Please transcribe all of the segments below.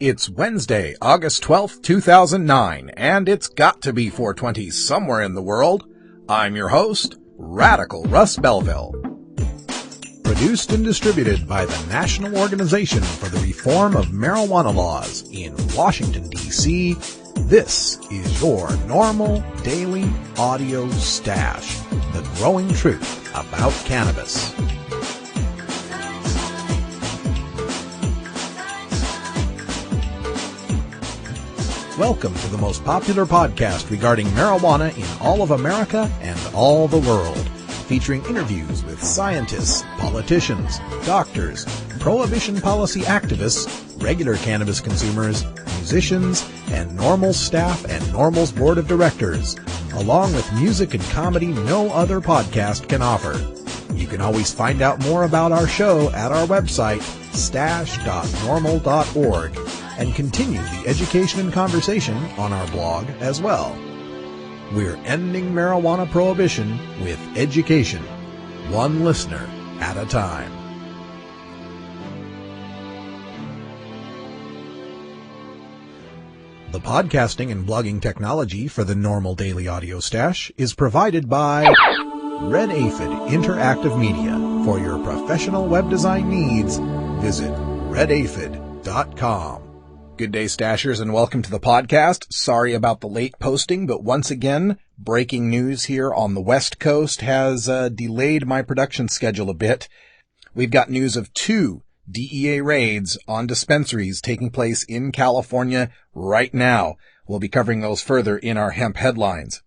It's Wednesday, August 12th, 2009, and it's got to be 420 somewhere in the world. I'm your host, Radical Russ Belville. Produced and distributed by the National Organization for the Reform of Marijuana Laws in Washington, D.C., this is your NORML Daily Audio Stash, the growing truth about cannabis. Welcome to the most popular podcast regarding marijuana in all of America and all the world, featuring interviews with scientists, politicians, doctors, prohibition policy activists, regular cannabis consumers, musicians, and NORML staff and NORML's board of directors, along with music and comedy no other podcast can offer. You can always find out more about our show at our website, stash.norml.org, and continue the education and conversation on our blog as well. We're ending marijuana prohibition with education, one listener at a time. The podcasting and blogging technology for the NORML Daily Audio Stash is provided by Red Aphid Interactive Media. For your professional web design needs, visit redaphid.com. Good day, Stashers, and welcome to the podcast. Sorry about the late posting, but once again, breaking news here on the West Coast has delayed my production schedule a bit. We've got news of 2 DEA raids on dispensaries taking place in California right now. We'll be covering those further in our hemp headlines.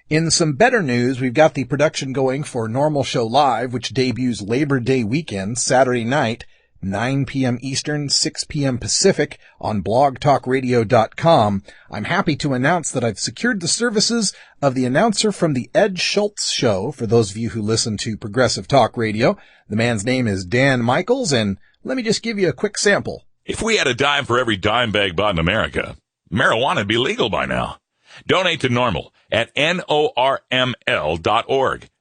In some better news, we've got the production going for NORML Show Live, which debuts Labor Day weekend, Saturday night, 9 p.m. Eastern, 6 p.m. Pacific on blogtalkradio.com. I'm happy to announce that I've secured the services of the announcer from the Ed Schultz Show, for those of you who listen to Progressive Talk Radio. The man's name is Dan Michaels, and let me just give you a quick sample. If we had a dime for every dime bag bought in America, marijuana would be legal by now. Donate to NORML at NORML.org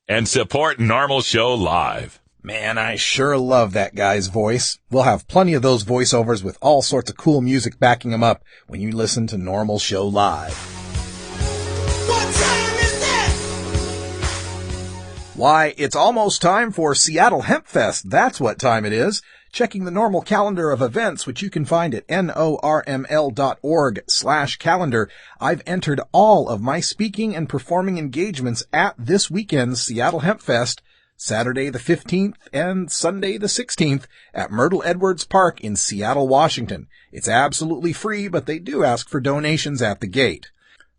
and support NORML Show Live. Man, I sure love that guy's voice. We'll have plenty of those voiceovers with all sorts of cool music backing them up when you listen to NORML Show Live. What time is that? Why, it's almost time for Seattle Hemp Fest. That's what time it is. Checking the NORML calendar of events, which you can find at norml.org/calendar, I've entered all of my speaking and performing engagements at this weekend's Seattle Hemp Fest, Saturday the 15th and Sunday the 16th at Myrtle Edwards Park in Seattle, Washington. It's absolutely free, but they do ask for donations at the gate.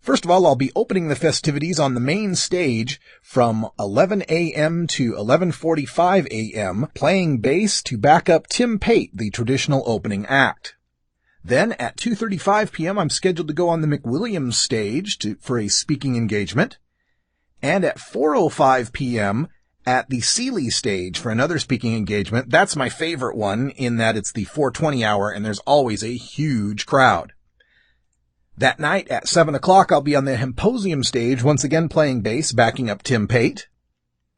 First of all, I'll be opening the festivities on the main stage from 11 a.m. to 11:45 a.m., playing bass to back up Tim Pate, the traditional opening act. Then at 2:35 p.m., I'm scheduled to go on the McWilliams stage for a speaking engagement. And at 4:05 p.m., at the Sealy stage for another speaking engagement. That's my favorite one in that it's the 420 hour and there's always a huge crowd. That night at 7 o'clock, I'll be on the Hemposium stage, once again playing bass, backing up Tim Pate.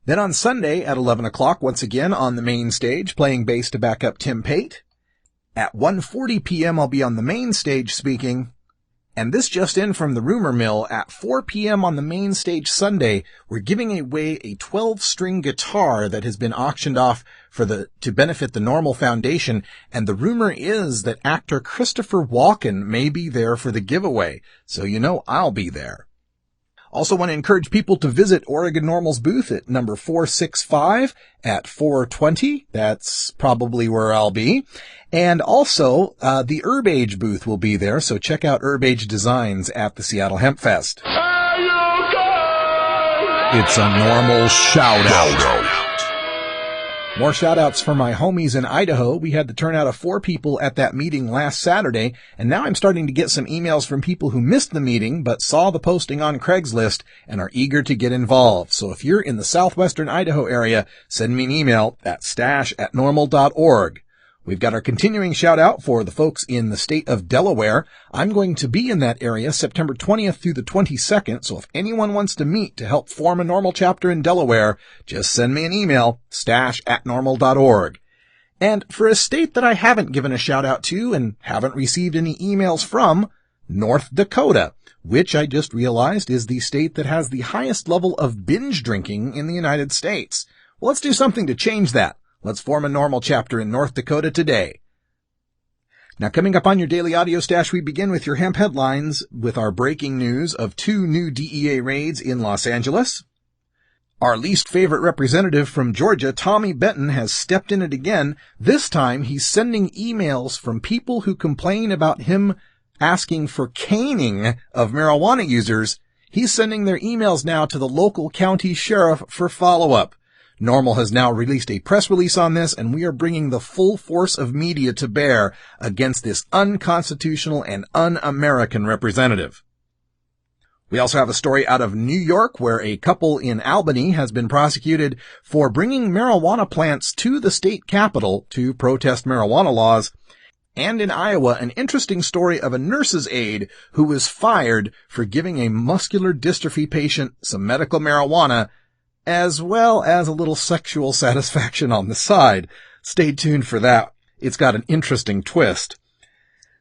Then on Sunday at 11 o'clock, once again on the main stage, playing bass to back up Tim Pate. At 1:40 p.m., I'll be on the main stage speaking. And this just in from the rumor mill, at 4 p.m. on the main stage Sunday, we're giving away a 12-string guitar that has been auctioned off to benefit the NORML Foundation, and the rumor is that actor Christopher Walken may be there for the giveaway, so you know I'll be there. Also want to encourage people to visit Oregon NORML's booth at number 465 at 420. That's probably where I'll be. And also, the Herb Age booth will be there, so check out Herb Age Designs at the Seattle Hemp Fest. It's a NORML shout-out. More shout-outs for my homies in Idaho. We had the turnout of 4 people at that meeting last Saturday, and now I'm starting to get some emails from people who missed the meeting but saw the posting on Craigslist and are eager to get involved. So if you're in the southwestern Idaho area, send me an email at stash@norml.org. We've got our continuing shout out for the folks in the state of Delaware. I'm going to be in that area September 20th through the 22nd, so if anyone wants to meet to help form a NORML chapter in Delaware, just send me an email, stash@norml.org. And for a state that I haven't given a shout out to and haven't received any emails from, North Dakota, which I just realized is the state that has the highest level of binge drinking in the United States. Well, let's do something to change that. Let's form a NORML chapter in North Dakota today. Now, coming up on your daily audio stash, we begin with your hemp headlines with our breaking news of 2 new DEA raids in Los Angeles. Our least favorite representative from Georgia, Tommy Benton, has stepped in it again. This time, he's sending emails from people who complain about him asking for caning of marijuana users. He's sending their emails now to the local county sheriff for follow-up. NORML has now released a press release on this, and we are bringing the full force of media to bear against this unconstitutional and un-American representative. We also have a story out of New York where a couple in Albany has been prosecuted for bringing marijuana plants to the state capitol to protest marijuana laws. And in Iowa, an interesting story of a nurse's aide who was fired for giving a muscular dystrophy patient some medical marijuana, as well as a little sexual satisfaction on the side. Stay tuned for that. It's got an interesting twist.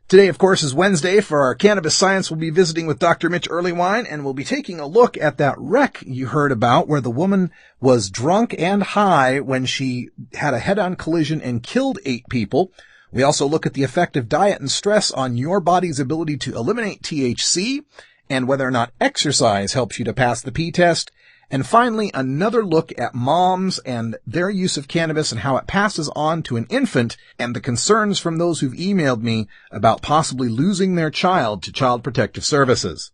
Today, of course, is Wednesday. For our Cannabis Science, we'll be visiting with Dr. Mitch Earlywine, and we'll be taking a look at that wreck you heard about where the woman was drunk and high when she had a head-on collision and killed 8 people. We also look at the effect of diet and stress on your body's ability to eliminate THC and whether or not exercise helps you to pass the P-test. And finally, another look at moms and their use of cannabis and how it passes on to an infant and the concerns from those who've emailed me about possibly losing their child to Child Protective Services.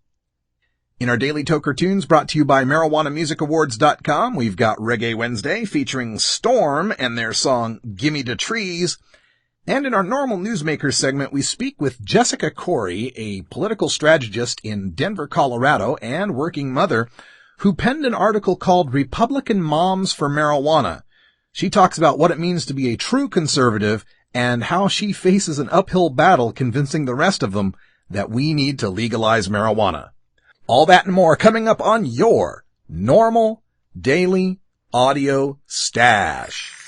In our Daily Toker Tunes brought to you by MarijuanaMusicAwards.com, we've got Reggae Wednesday featuring Storm and their song Gimme the Trees. And in our NORML Newsmakers segment, we speak with Jessica Corey, a political strategist in Denver, Colorado, and working mother, who penned an article called Republican Moms for Marijuana. She talks about what it means to be a true conservative and how she faces an uphill battle convincing the rest of them that we need to legalize marijuana. All that and more coming up on your NORML Daily Audio Stash.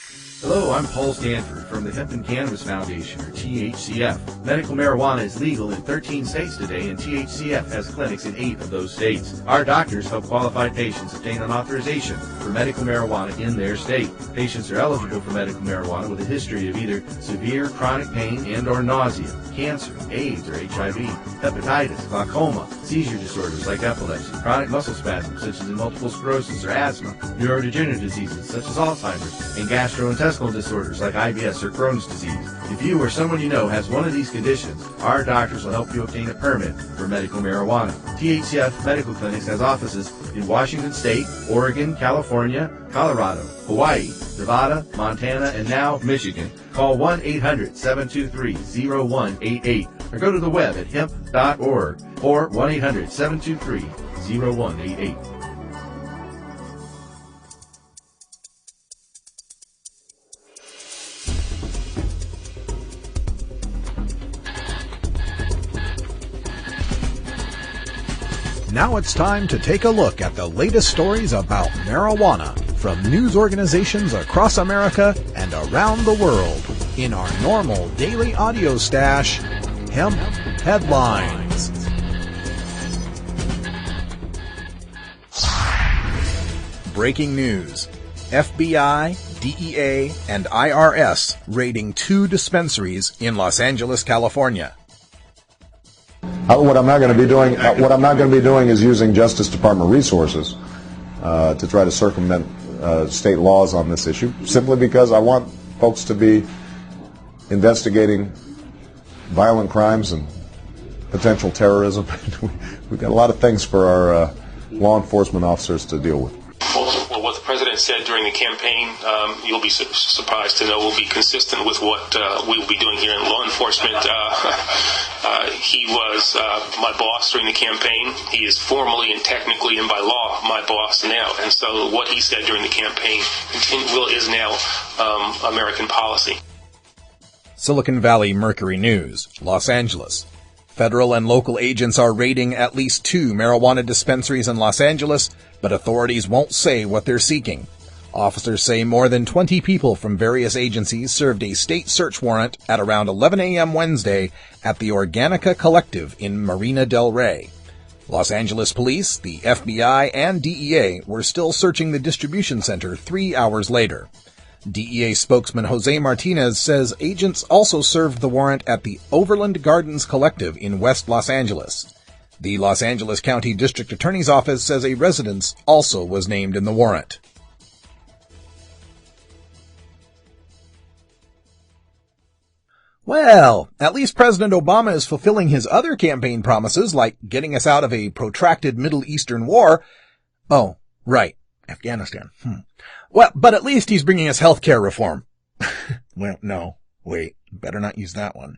Hello, I'm Paul Stanford from the Hemp and Cannabis Foundation, or THCF. Medical marijuana is legal in 13 states today, and THCF has clinics in 8 of those states. Our doctors help qualified patients obtain an authorization for medical marijuana in their state. Patients are eligible for medical marijuana with a history of either severe chronic pain and or nausea, cancer, AIDS or HIV, hepatitis, glaucoma, seizure disorders like epilepsy, chronic muscle spasms such as in multiple sclerosis or asthma, neurodegenerative diseases such as Alzheimer's, and gastrointestinal disorders like IBS or Crohn's disease. If you or someone you know has one of these conditions, our doctors will help you obtain a permit for medical marijuana. THCF Medical Clinics has offices in Washington State, Oregon, California, Colorado, Hawaii, Nevada, Montana, and now Michigan. Call 1-800-723-0188 or go to the web at hemp.org or 1-800-723-0188. Now it's time to take a look at the latest stories about marijuana from news organizations across America and around the world in our NORML Daily Audio Stash, Hemp Headlines. Breaking news. FBI, DEA, and IRS raiding 2 dispensaries in Los Angeles, California. What I'm not going to be doing is using Justice Department resources to try to circumvent state laws on this issue, simply because I want folks to be investigating violent crimes and potential terrorism. We've got a lot of things for our law enforcement officers to deal with. Well, what the president said during the campaign, you'll be surprised to know, will be consistent with what we will be doing here in law enforcement. He was my boss during the campaign. He is formally and technically and by law my boss now. And so what he said during the campaign is now American policy. Silicon Valley Mercury News, Los Angeles. Federal and local agents are raiding at least 2 marijuana dispensaries in Los Angeles, but authorities won't say what they're seeking. Officers say more than 20 people from various agencies served a state search warrant at around 11 a.m. Wednesday at the Organica Collective in Marina del Rey. Los Angeles police, the FBI, and DEA were still searching the distribution center 3 hours later. DEA spokesman Jose Martinez says agents also served the warrant at the Overland Gardens Collective in West Los Angeles. The Los Angeles County District Attorney's Office says a residence also was named in the warrant. Well, at least President Obama is fulfilling his other campaign promises, like getting us out of a protracted Middle Eastern war. Oh, right, Afghanistan. Well, but at least he's bringing us healthcare reform. Well, no, wait, better not use that one.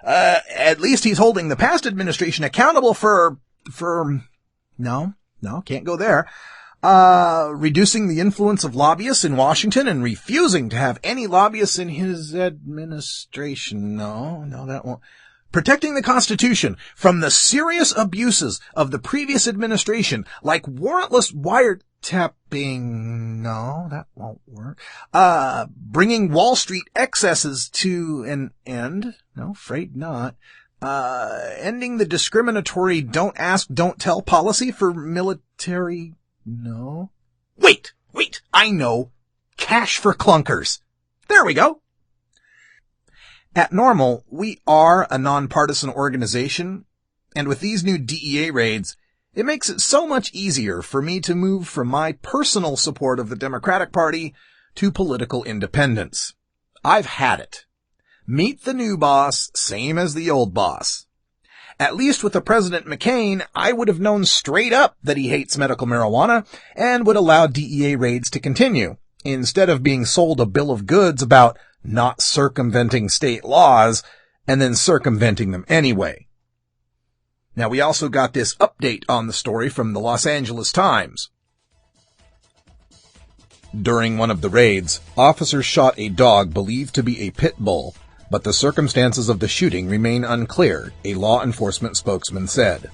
At least he's holding the past administration accountable for, no, can't go there. Reducing the influence of lobbyists in Washington and refusing to have any lobbyists in his administration. No, that won't. Protecting the Constitution from the serious abuses of the previous administration, like warrantless wiretapping. No, that won't work. Bringing Wall Street excesses to an end. No, afraid not. Ending the discriminatory don't ask, don't tell policy for military. No. Wait, I know. Cash for clunkers. There we go. At NORML, we are a nonpartisan organization, and with these new DEA raids, it makes it so much easier for me to move from my personal support of the Democratic Party to political independence. I've had it. Meet the new boss, same as the old boss. At least with the President McCain, I would have known straight up that he hates medical marijuana and would allow DEA raids to continue, instead of being sold a bill of goods about not circumventing state laws and then circumventing them anyway. Now, we also got this update on the story from the Los Angeles Times. During one of the raids, officers shot a dog believed to be a pit bull, but the circumstances of the shooting remain unclear, a law enforcement spokesman said.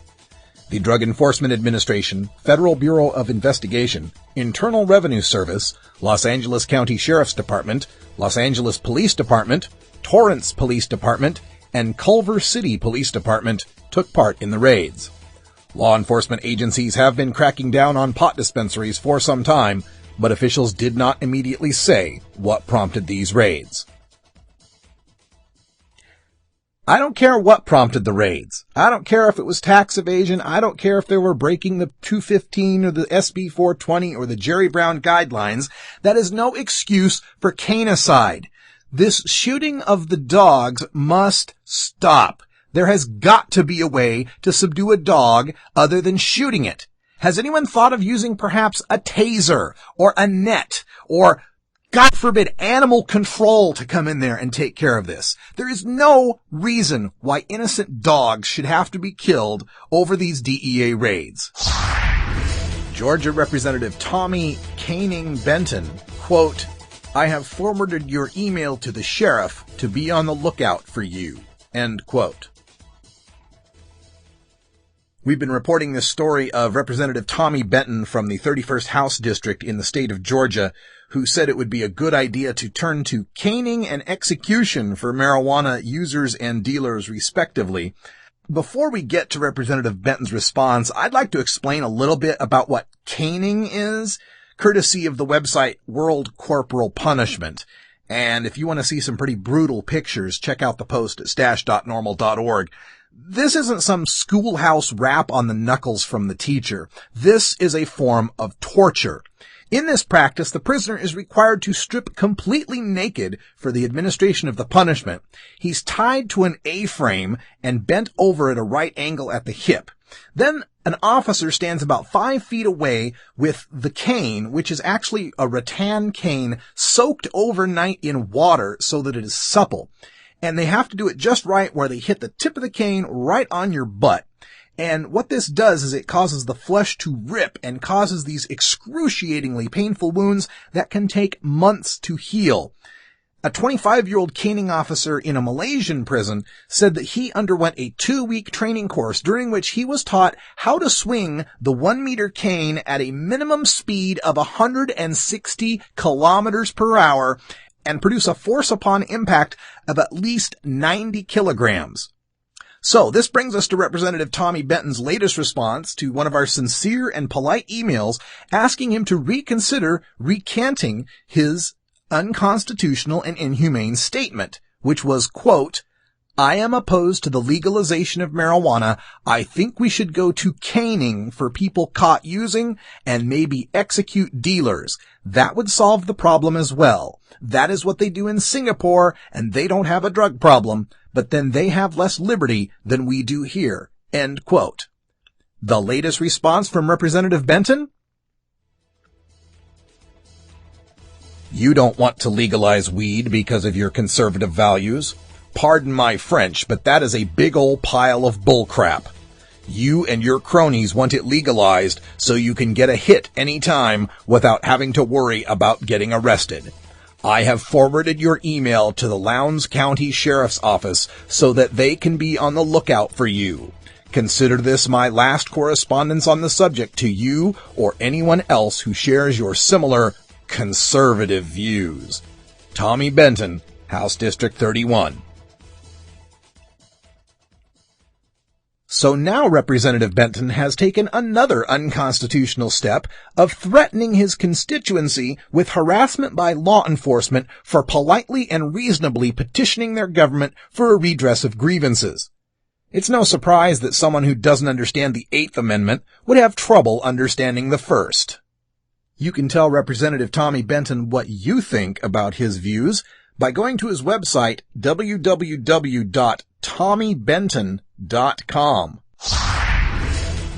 The Drug Enforcement Administration, Federal Bureau of Investigation, Internal Revenue Service, Los Angeles County Sheriff's Department, Los Angeles Police Department, Torrance Police Department, and Culver City Police Department took part in the raids. Law enforcement agencies have been cracking down on pot dispensaries for some time, but officials did not immediately say what prompted these raids. I don't care what prompted the raids. I don't care if it was tax evasion. I don't care if they were breaking the 215 or the SB 420 or the Jerry Brown guidelines. That is no excuse for canicide. This shooting of the dogs must stop. There has got to be a way to subdue a dog other than shooting it. Has anyone thought of using perhaps a taser or a net or, God forbid, animal control to come in there and take care of this? There is no reason why innocent dogs should have to be killed over these DEA raids. Georgia Representative Tommy Caning Benton, quote, "I have forwarded your email to the sheriff to be on the lookout for you," end quote. We've been reporting this story of Representative Tommy Benton from the 31st House District in the state of Georgia, who said it would be a good idea to turn to caning and execution for marijuana users and dealers, respectively. Before we get to Representative Benton's response, I'd like to explain a little bit about what caning is, courtesy of the website World Corporal Punishment. And if you want to see some pretty brutal pictures, check out the post at stash.normal.org. This isn't some schoolhouse rap on the knuckles from the teacher. This is a form of torture. In this practice, the prisoner is required to strip completely naked for the administration of the punishment. He's tied to an A-frame and bent over at a right angle at the hip. Then an officer stands about 5 feet away with the cane, which is actually a rattan cane soaked overnight in water so that it is supple. And they have to do it just right where they hit the tip of the cane right on your butt. And what this does is it causes the flesh to rip and causes these excruciatingly painful wounds that can take months to heal. A 25-year-old caning officer in a Malaysian prison said that he underwent a 2-week training course during which he was taught how to swing the 1-meter cane at a minimum speed of 160 kilometers per hour and produce a force upon impact of at least 90 kilograms. So this brings us to Representative Tommy Benton's latest response to one of our sincere and polite emails asking him to reconsider recanting his unconstitutional and inhumane statement, which was, quote, "I am opposed to the legalization of marijuana. I think we should go to caning for people caught using and maybe execute dealers. That would solve the problem as well. That is what they do in Singapore, and they don't have a drug problem, but then they have less liberty than we do here." End quote. The latest response from Representative Benton? You don't want to legalize weed because of your conservative values. Pardon my French, but that is a big old pile of bullcrap. You and your cronies want it legalized so you can get a hit anytime without having to worry about getting arrested. I have forwarded your email to the Lowndes County Sheriff's Office so that they can be on the lookout for you. Consider this my last correspondence on the subject to you or anyone else who shares your similar conservative views. Tommy Benton, House District 31. So now Representative Benton has taken another unconstitutional step of threatening his constituency with harassment by law enforcement for politely and reasonably petitioning their government for a redress of grievances. It's no surprise that someone who doesn't understand the Eighth Amendment would have trouble understanding the First. You can tell Representative Tommy Benton what you think about his views by going to his website, www.tommybenton.com.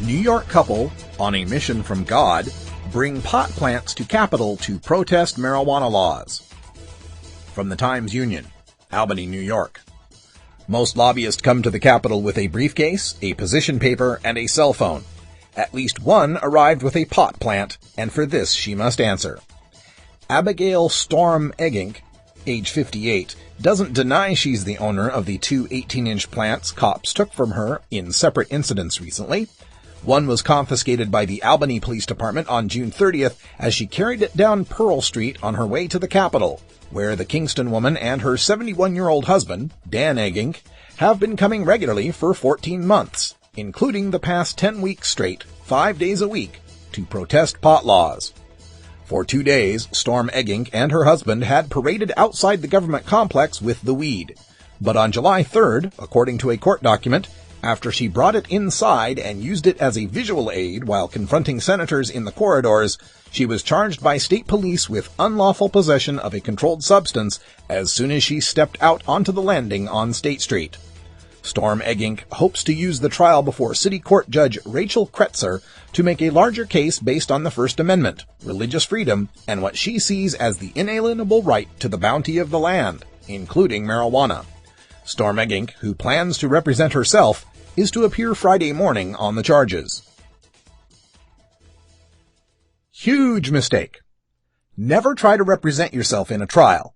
New York couple, on a mission from God, bring pot plants to Capitol to protest marijuana laws. From the Times-Union, Albany, New York. Most lobbyists come to the Capitol with a briefcase, a position paper, and a cell phone. At least one arrived with a pot plant, and for this she must answer. Abigail Storm Eggink, age 58, doesn't deny she's the owner of the two 18-inch plants cops took from her in separate incidents recently. One was confiscated by the Albany Police Department on June 30th as she carried it down Pearl Street on her way to the Capitol, where the Kingston woman and her 71-year-old husband, Dan Eggink, have been coming regularly for 14 months. Including the past 10 weeks straight, 5 days a week, to protest pot laws. For 2 days, Storm Eggink and her husband had paraded outside the government complex with the weed. But on July 3rd, according to a court document, after she brought it inside and used it as a visual aid while confronting senators in the corridors, she was charged by state police with unlawful possession of a controlled substance as soon as she stepped out onto the landing on State Street. Storm Eggink hopes to use the trial before City Court Judge Rachel Kretzer to make a larger case based on the First Amendment, religious freedom, and what she sees as the inalienable right to the bounty of the land, including marijuana. Storm Eggink, who plans to represent herself, is to appear Friday morning on the charges. Huge mistake. Never try to represent yourself in a trial.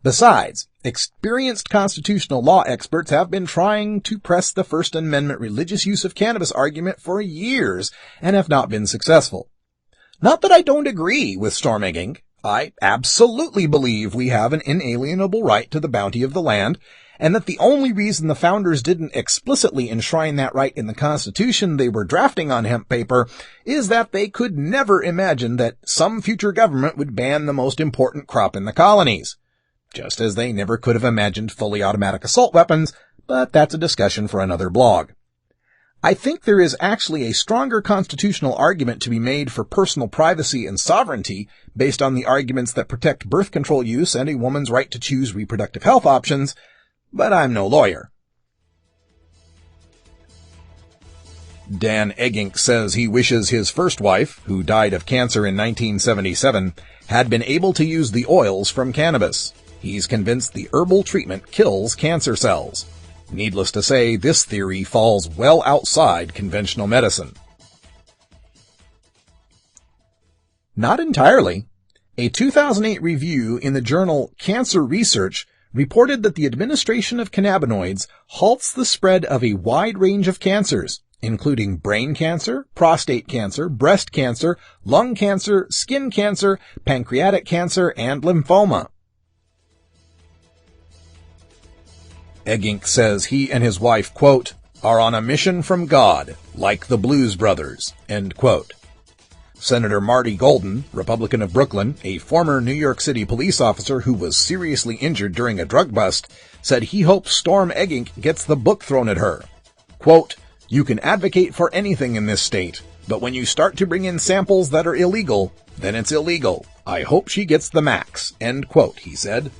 Besides, experienced constitutional law experts have been trying to press the First Amendment religious use of cannabis argument for years and have not been successful. Not that I don't agree with Storm Eggink. I absolutely believe we have an inalienable right to the bounty of the land, and that the only reason the founders didn't explicitly enshrine that right in the Constitution they were drafting on hemp paper is that they could never imagine that some future government would ban the most important crop in the colonies. Just as they never could have imagined fully automatic assault weapons, but that's a discussion for another blog. I think there is actually a stronger constitutional argument to be made for personal privacy and sovereignty based on the arguments that protect birth control use and a woman's right to choose reproductive health options, but I'm no lawyer. Dan Eggink says he wishes his first wife, who died of cancer in 1977, had been able to use the oils from cannabis. He's convinced the herbal treatment kills cancer cells. Needless to say, this theory falls well outside conventional medicine. Not entirely. A 2008 review in the journal Cancer Research reported that the administration of cannabinoids halts the spread of a wide range of cancers, including brain cancer, prostate cancer, breast cancer, lung cancer, skin cancer, pancreatic cancer, and lymphoma. Eggink says he and his wife, quote, are on a mission from God, like the Blues Brothers, end quote. Senator Marty Golden, Republican of Brooklyn, a former New York City police officer who was seriously injured during a drug bust, said he hopes Storm Eggink gets the book thrown at her. Quote, you can advocate for anything in this state, but when you start to bring in samples that are illegal, then it's illegal. I hope she gets the max, end quote, he said.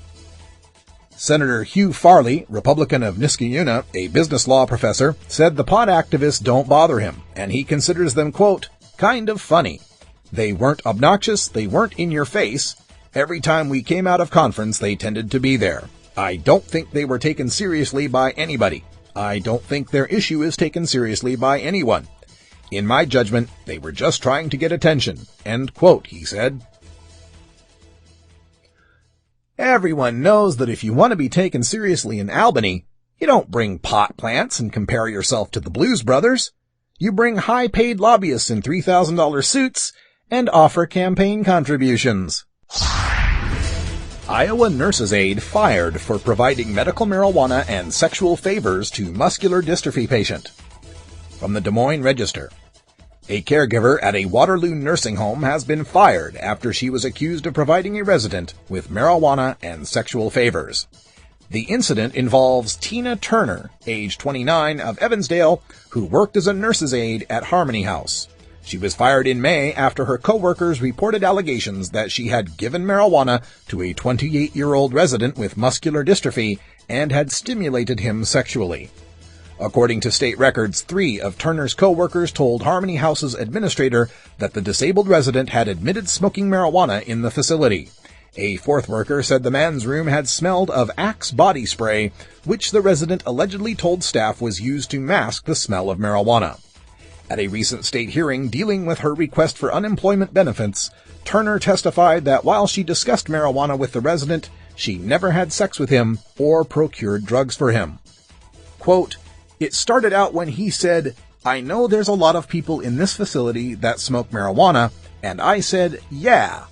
Senator Hugh Farley, Republican of Niskayuna, a business law professor, said the pot activists don't bother him, and he considers them, quote, kind of funny. They weren't obnoxious, they weren't in your face. Every time we came out of conference, they tended to be there. I don't think they were taken seriously by anybody. I don't think their issue is taken seriously by anyone. In my judgment, they were just trying to get attention, end quote, he said. Everyone knows that if you want to be taken seriously in Albany, you don't bring pot plants and compare yourself to the Blues Brothers. You bring high-paid lobbyists in $3,000 suits and offer campaign contributions. Iowa nurse's aide fired for providing medical marijuana and sexual favors to muscular dystrophy patient. From the Des Moines Register. A caregiver at a Waterloo nursing home has been fired after she was accused of providing a resident with marijuana and sexual favors. The incident involves Tina Turner, age 29, of Evansdale, who worked as a nurse's aide at Harmony House. She was fired in May after her coworkers reported allegations that she had given marijuana to a 28-year-old resident with muscular dystrophy and had stimulated him sexually. According to state records, 3 of Turner's coworkers told Harmony House's administrator that the disabled resident had admitted smoking marijuana in the facility. A 4th worker said the man's room had smelled of Axe body spray, which the resident allegedly told staff was used to mask the smell of marijuana. At a recent state hearing dealing with her request for unemployment benefits, Turner testified that while she discussed marijuana with the resident, she never had sex with him or procured drugs for him. Quote, it started out when he said, I know there's a lot of people in this facility that smoke marijuana, and I said, yeah.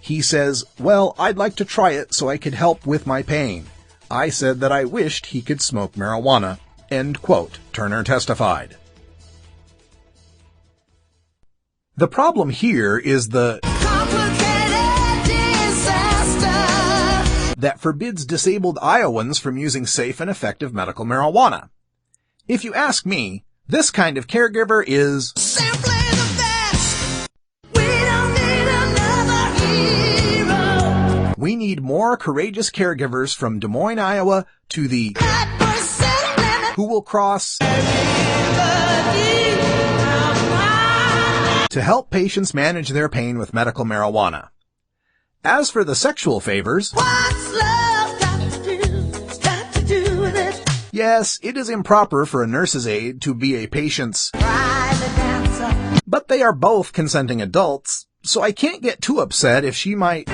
He says, well, I'd like to try it so I could help with my pain. I said that I wished he could smoke marijuana, end quote, Turner testified. The problem here is the complicated disaster that forbids disabled Iowans from using safe and effective medical marijuana. If you ask me, this kind of caregiver is simply the best. We don't need another hero. We need more courageous caregivers from Des Moines, Iowa to the who will cross to help patients manage their pain with medical marijuana. As for the sexual favors, what's love got to do with it? Yes, it is improper for a nurse's aide to be a patient's private dancer. But they are both consenting adults, so I can't get too upset if she might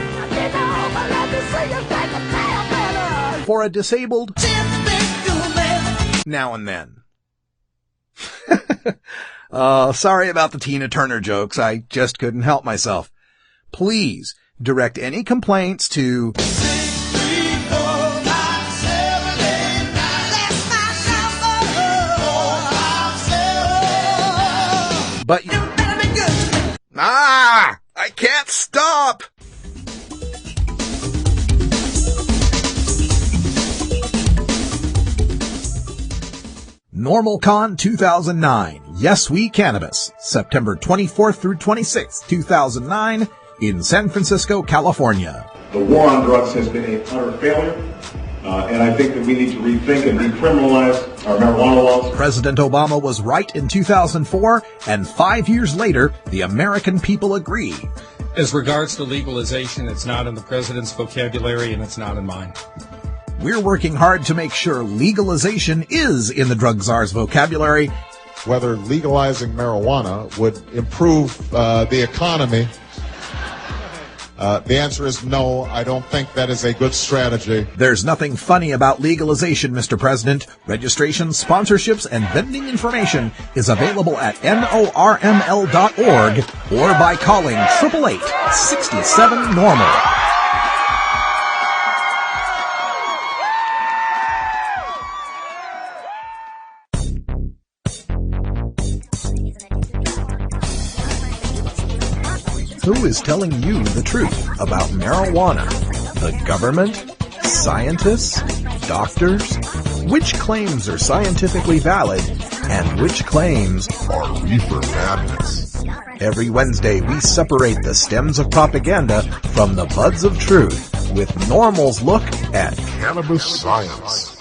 for a disabled now and then. Sorry about the Tina Turner jokes. I just couldn't help myself. Please direct any complaints to 63457. But you better be good. I can't stop. NORMLCon 2009. Yes, We Cannabis. September 24th through 26th, 2009 in San Francisco, California. The war on drugs has been a utter failure, and I think that we need to rethink and decriminalize our marijuana laws. President Obama was right in 2004, and 5 years later, the American people agree. As regards to legalization, it's not in the president's vocabulary, and it's not in mine. We're working hard to make sure legalization is in the drug czar's vocabulary. Whether legalizing marijuana would improve the economy. The answer is no. I don't think that is a good strategy. There's nothing funny about legalization, Mr. President. Registration, sponsorships, and vending information is available at NORML.org or by calling 888-67-NORML. Who is telling you the truth about marijuana? The government? Scientists? Doctors? Which claims are scientifically valid and which claims are reefer madness? Every Wednesday, we separate the stems of propaganda from the buds of truth with NORML's look at Cannabis science.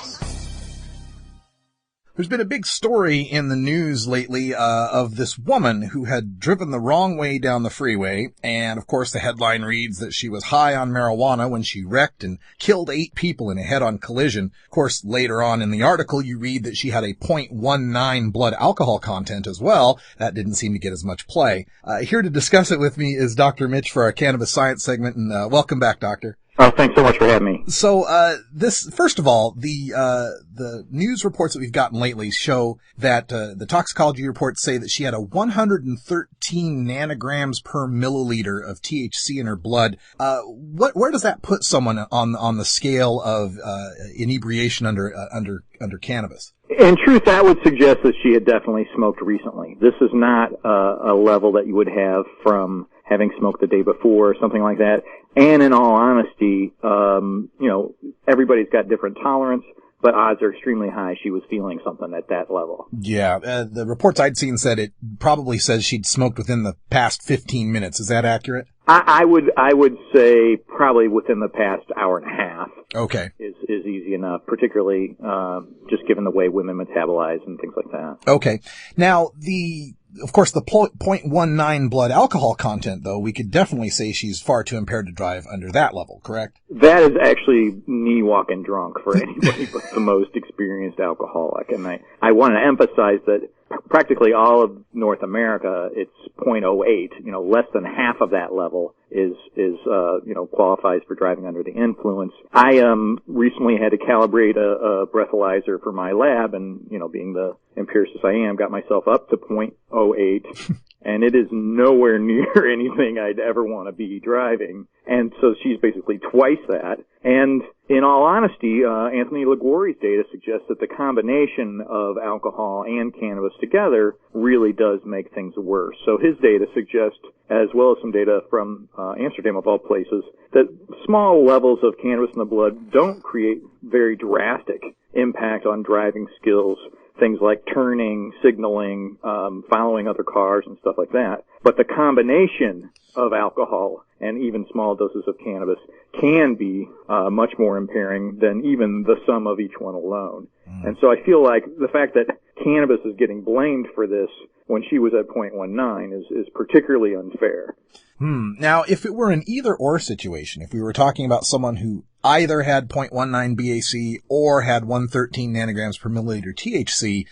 There's been a big story in the news lately of this woman who had driven the wrong way down the freeway. And, of course, the headline reads that she was high on marijuana when she wrecked and killed 8 people in a head-on collision. Of course, later on in the article, you read that she had a 0.19 blood alcohol content as well. That didn't seem to get as much play. Here to discuss it with me is Dr. Mitch for our Cannabis Science segment. And welcome back, Doctor. Oh, thanks so much for having me. So, first of all, the news reports that we've gotten lately show that, the toxicology reports say that she had a 113 nanograms per milliliter of THC in her blood. Where does that put someone on the scale of, inebriation under cannabis? In truth, that would suggest that she had definitely smoked recently. This is not a level that you would have from having smoked the day before or something like that. And in all honesty, everybody's got different tolerance, but odds are extremely high she was feeling something at that level. Yeah, the reports I'd seen said it probably says she'd smoked within the past 15 minutes. Is that accurate? I would say probably within the past hour and a half. Okay. Is easy enough, particularly just given the way women metabolize and things like that. Okay. Now, of course, the 0.19 blood alcohol content, though, we could definitely say she's far too impaired to drive under that level, correct? That is actually knee walking drunk for anybody but the most experienced alcoholic. And I want to emphasize that practically all of North America, it's 0.08. Less than half of that level is qualifies for driving under the influence. I recently had to calibrate a breathalyzer for my lab, and being the empiricist I am, got myself up to 0.08, and it is nowhere near anything I'd ever want to be driving. And so she's basically twice that. And in all honesty, Anthony Liguori's data suggests that the combination of alcohol and cannabis together really does make things worse. So his data suggests, as well as some data from Amsterdam of all places, that small levels of cannabis in the blood don't create very drastic impact on driving skills, things like turning, signaling, following other cars and stuff like that. But the combination of alcohol and even small doses of cannabis can be much more impairing than even the sum of each one alone. And so I feel like the fact that cannabis is getting blamed for this when she was at 0.19 is particularly unfair. Now, if it were an either-or situation, if we were talking about someone who either had 0.19 BAC or had 113 nanograms per milliliter THC,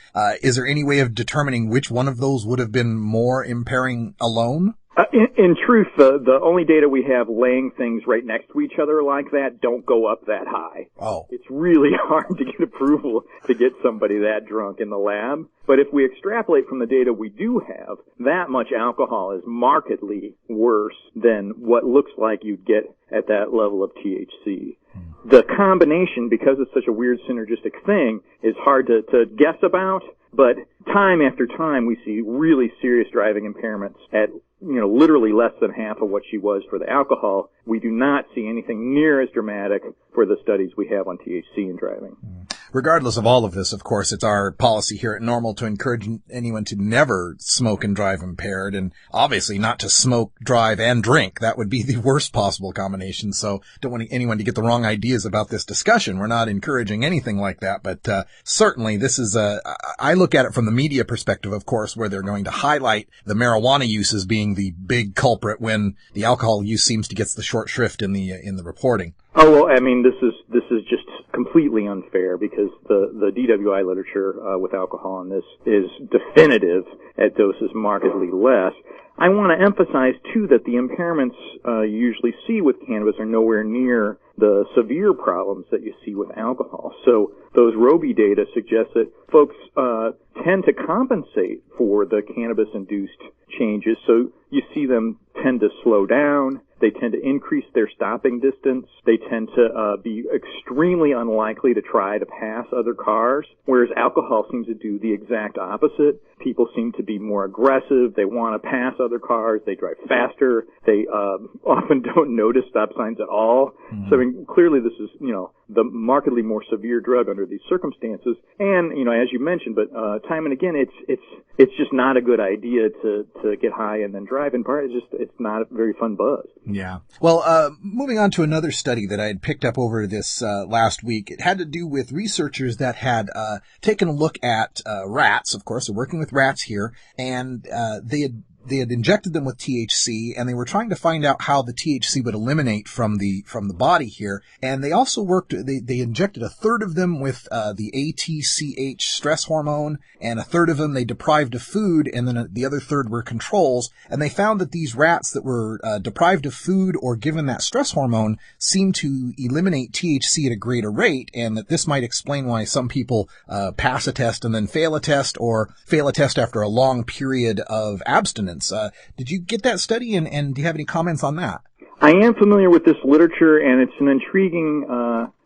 is there any way of determining which one of those would have been more impairing alone? In truth, the only data we have laying things right next to each other like that don't go up that high. Oh. It's really hard to get approval to get somebody that drunk in the lab. But if we extrapolate from the data we do have, that much alcohol is markedly worse than what looks like you'd get at that level of THC. The combination, because it's such a weird synergistic thing, is hard to guess about. But time after time, we see really serious driving impairments at, literally less than half of what she was for the alcohol. We do not see anything near as dramatic for the studies we have on THC in driving. Regardless of all of this, of course, it's our policy here at NORML to encourage anyone to never smoke and drive impaired, and obviously not to smoke, drive, and drink. That would be the worst possible combination, so don't want anyone to get the wrong ideas about this discussion. We're not encouraging anything like that, but certainly this is I look at it from the media perspective, of course, where they're going to highlight the marijuana use as being the big culprit when the alcohol use seems to get the short shrift in the reporting. Oh, well, I mean, this is just completely unfair because the DWI literature with alcohol in this is definitive at doses markedly less. I want to emphasize, too, that the impairments you usually see with cannabis are nowhere near the severe problems that you see with alcohol. So those Roby data suggest that folks tend to compensate for the cannabis-induced changes. So you see them tend to slow down. They tend to increase their stopping distance. They tend to be extremely unlikely to try to pass other cars, whereas alcohol seems to do the exact opposite. People seem to be more aggressive. They want to pass other cars. They drive faster. They often don't notice stop signs at all. Mm-hmm. So, I mean, clearly this is, the markedly more severe drug under these circumstances. And, as you mentioned, but time and again, it's just not a good idea to get high and then drive. In part, it's not a very fun buzz. Yeah. Well, moving on to another study that I had picked up over this last week. It had to do with researchers that had taken a look at rats. Of course, they're working with rats here, and they had injected them with THC, and they were trying to find out how the THC would eliminate from the body here. And they also they injected a third of them with the ATCH stress hormone, and a third of them they deprived of food, and then the other third were controls. And they found that these rats that were deprived of food or given that stress hormone seemed to eliminate THC at a greater rate, and that this might explain why some people pass a test and then fail a test, or fail a test after a long period of abstinence. Did you get that study, and do you have any comments on that? I am familiar with this literature, and it's an intriguing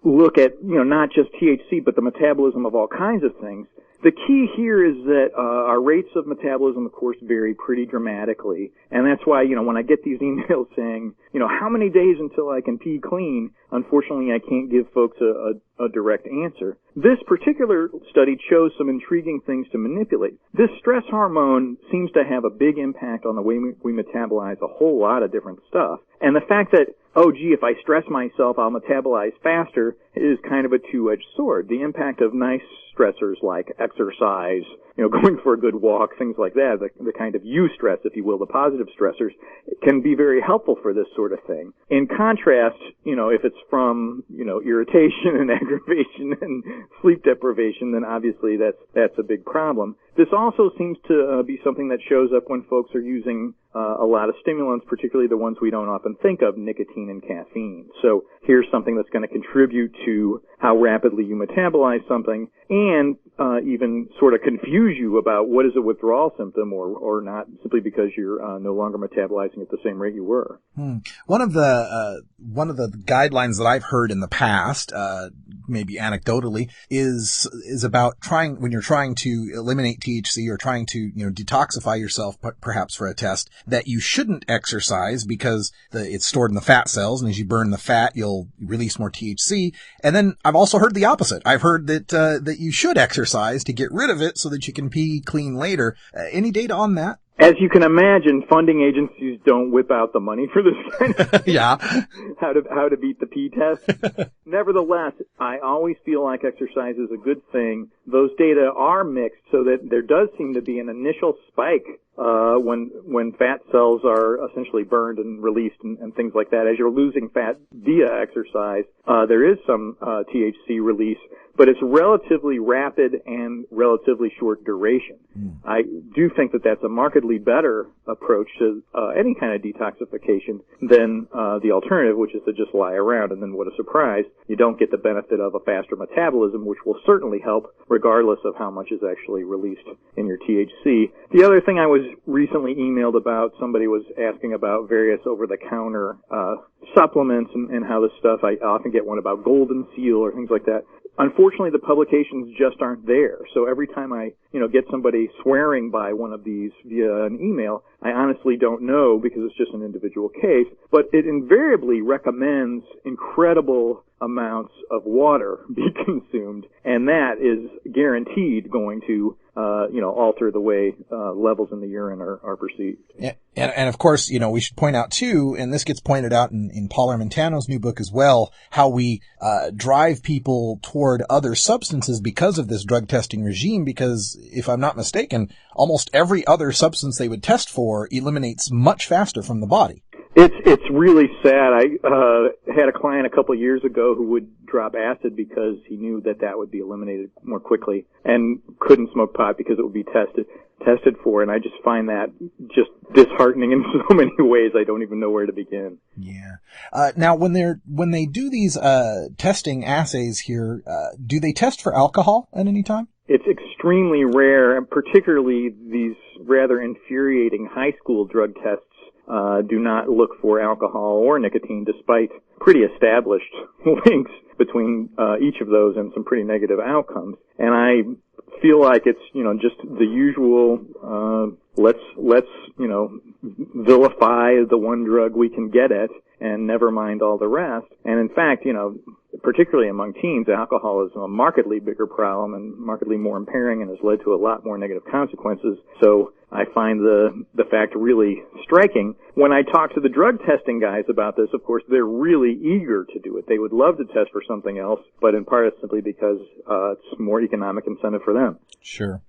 look at, not just THC, but the metabolism of all kinds of things. The key here is that our rates of metabolism, of course, vary pretty dramatically, and that's why, when I get these emails saying, how many days until I can pee clean, unfortunately, I can't give folks a direct answer. This particular study chose some intriguing things to manipulate. This stress hormone seems to have a big impact on the way we metabolize a whole lot of different stuff, and the fact that, if I stress myself, I'll metabolize faster, is kind of a two-edged sword. The impact of nice stressors like exercise, going for a good walk, things like that, the kind of eustress, if you will, the positive stressors, can be very helpful for this sort of thing. In contrast, if it's from, irritation and aggravation and sleep deprivation, then obviously that's a big problem. This also seems to be something that shows up when folks are using a lot of stimulants, particularly the ones we don't often think of, nicotine and caffeine. So here's something that's going to contribute to how rapidly you metabolize something, and even sort of confuse you about what is a withdrawal symptom or not, simply because you're no longer metabolizing at the same rate you were. One of the guidelines that I've heard in the past, maybe anecdotally, is about when you're trying to eliminate THC or trying to detoxify yourself, perhaps for a test, that you shouldn't exercise because it's stored in the fat cells, and as you burn the fat, you'll release more THC. And then I've also heard the opposite. I've heard that you should exercise to get rid of it so that you can pee clean later. Any data on that? As you can imagine, funding agencies don't whip out the money for this kind of thing. Yeah. How to beat the pee test. Nevertheless, I always feel like exercise is a good thing. Those data are mixed, so that there does seem to be an initial spike when fat cells are essentially burned and released and things like that. As you're losing fat via exercise, there is some THC release, but it's relatively rapid and relatively short duration. I do think that that's a markedly better approach to any kind of detoxification than the alternative, which is to just lie around, and then what a surprise, you don't get the benefit of a faster metabolism, which will certainly help regardless of how much is actually released in your THC. The other thing I was recently emailed about, somebody was asking about various over-the-counter supplements and how this stuff, I often get one about Golden Seal or things like that. Unfortunately, the publications just aren't there. So every time I, get somebody swearing by one of these via an email, I honestly don't know because it's just an individual case. But it invariably recommends incredible amounts of water be consumed, and that is guaranteed going to, alter the way levels in the urine are perceived. Yeah. And of course, we should point out too, and this gets pointed out in Paul Armentano's new book as well, how we drive people toward other substances because of this drug testing regime, because if I'm not mistaken, almost every other substance they would test for eliminates much faster from the body. It's really sad. I had a client a couple of years ago who would drop acid because he knew that would be eliminated more quickly, and couldn't smoke pot because it would be tested for, and I just find that just disheartening in so many ways. I don't even know where to begin. Yeah. Now, when they do these testing assays here, do they test for alcohol at any time? It's extremely rare, and particularly these rather infuriating high school drug tests do not look for alcohol or nicotine, despite pretty established links between each of those and some pretty negative outcomes. And I feel like it's, just the usual, let's vilify the one drug we can get at and never mind all the rest. And in fact, particularly among teens, alcohol is a markedly bigger problem and markedly more impairing and has led to a lot more negative consequences. So I find the fact really striking. When I talk to the drug testing guys about this, of course, they're really eager to do it. They would love to test for something else, but in part it's simply because it's more economic incentive for them. Sure.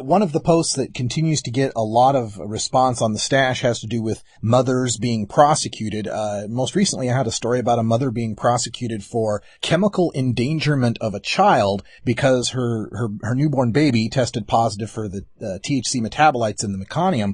One of the posts that continues to get a lot of response on the stash has to do with mothers being prosecuted. Most recently, I had a story about a mother being prosecuted for chemical endangerment of a child because her newborn baby tested positive for the THC metabolites in the meconium.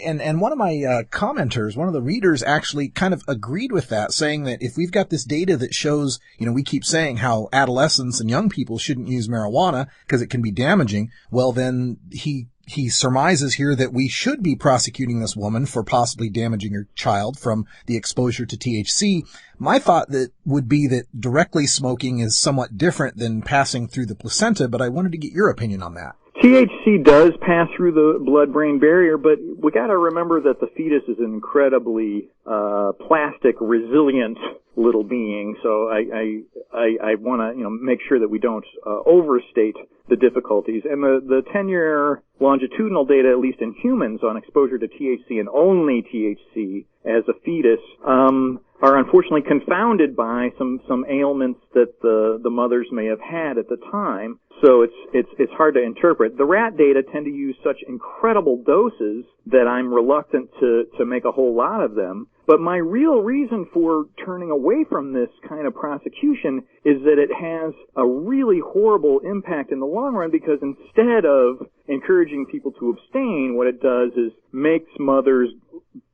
And one of my commenters, one of the readers, actually kind of agreed with that, saying that if we've got this data that shows, we keep saying how adolescents and young people shouldn't use marijuana because it can be damaging. Well, then he surmises here that we should be prosecuting this woman for possibly damaging her child from the exposure to THC. My thought that would be that directly smoking is somewhat different than passing through the placenta, but I wanted to get your opinion on that. THC does pass through the blood-brain barrier, but we got to remember that the fetus is an incredibly plastic, resilient little being. So I want to make sure that we don't overstate the difficulties. And the 10-year longitudinal data, at least in humans, on exposure to THC and only THC as a fetus, are unfortunately confounded by some ailments that the mothers may have had at the time. So it's hard to interpret. The rat data tend to use such incredible doses that I'm reluctant to make a whole lot of them. But my real reason for turning away from this kind of prosecution is that it has a really horrible impact in the long run, because instead of encouraging people to abstain, what it does is makes mothers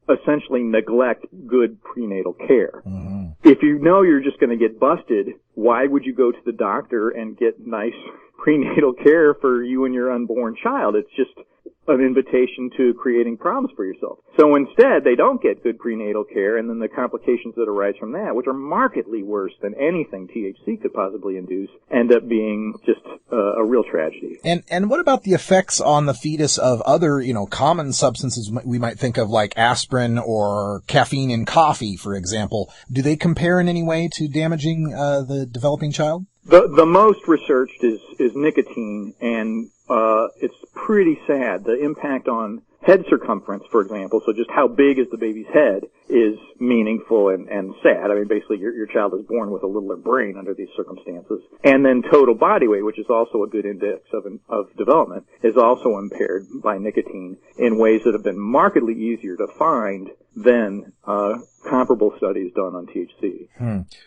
essentially neglect good prenatal care. Mm-hmm. If you know you're just going to get busted, why would you go to the doctor and get nice prenatal care for you and your unborn child? It's just an invitation to creating problems for yourself. So instead, they don't get good prenatal care, and then the complications that arise from that, which are markedly worse than anything THC could possibly induce, end up being just a real tragedy. And what about the effects on the fetus of other, common substances we might think of, like aspirin or caffeine in coffee, for example? Do they compare in any way to damaging the developing child? The most researched is nicotine, and it's pretty sad. The impact on head circumference, for example, so just how big is the baby's head, is meaningful and sad. I mean, basically, your child is born with a littler brain under these circumstances. And then total body weight, which is also a good index of development, is also impaired by nicotine in ways that have been markedly easier to find than comparable studies done on THC.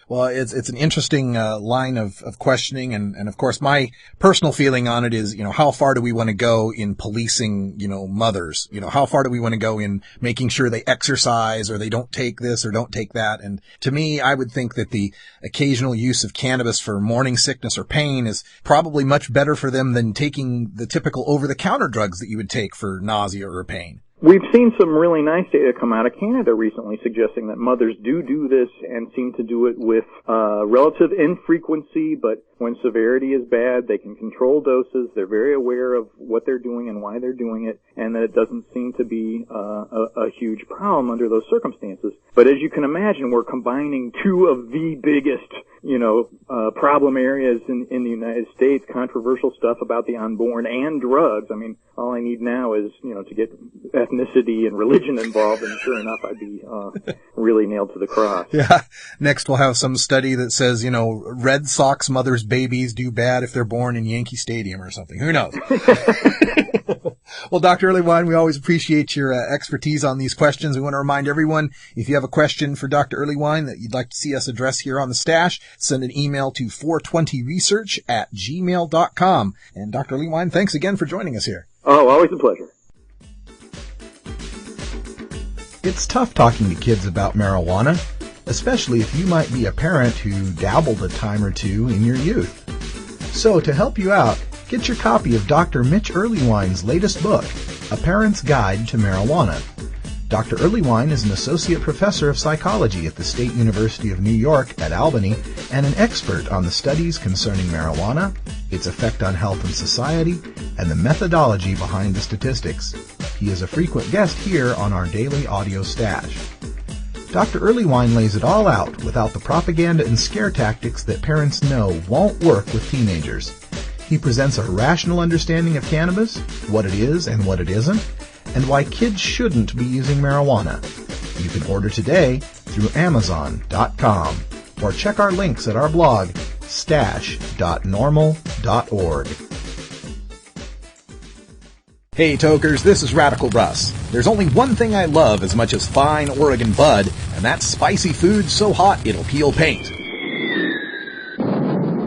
Well, it's an interesting line of questioning, and of course my personal feeling on it is, how far do we want to go in policing, mothers? How far do we want to go in making sure they exercise or they don't take this or don't take that? And to me, I would think that the occasional use of cannabis for morning sickness or pain is probably much better for them than taking the typical over-the-counter drugs that you would take for nausea or pain. We've seen some really nice data come out of Canada recently suggesting that mothers do this and seem to do it with relative infrequency, but when severity is bad, they can control doses. They're very aware of what they're doing and why they're doing it, and that it doesn't seem to be a huge problem under those circumstances. But as you can imagine, we're combining two of the biggest problem areas in the United States, controversial stuff about the unborn and drugs. I mean, all I need now is, to get ethnicity and religion involved, and sure enough, I'd be really nailed to the cross. Yeah. Next, we'll have some study that says, Red Sox mothers' babies do bad if they're born in Yankee Stadium or something. Who knows? Well, Dr. Earlywine, we always appreciate your expertise on these questions. We want to remind everyone, if you have a question for Dr. Earlywine that you'd like to see us address here on The Stash, send an email to 420research@gmail.com. And Dr. Earlywine, thanks again for joining us here. Oh, always a pleasure. It's tough talking to kids about marijuana, especially if you might be a parent who dabbled a time or two in your youth. So to help you out, get your copy of Dr. Mitch Earlywine's latest book, A Parent's Guide to Marijuana. Dr. Earlywine is an associate professor of psychology at the State University of New York at Albany and an expert on the studies concerning marijuana, its effect on health and society, and the methodology behind the statistics. He is a frequent guest here on our daily audio stash. Dr. Earlywine lays it all out without the propaganda and scare tactics that parents know won't work with teenagers. He presents a rational understanding of cannabis, what it is and what it isn't, and why kids shouldn't be using marijuana. You can order today through Amazon.com or check our links at our blog, stash.normal.org. Hey Tokers, this is Radical Russ. There's only one thing I love as much as fine Oregon bud, and that's spicy food so hot it'll peel paint.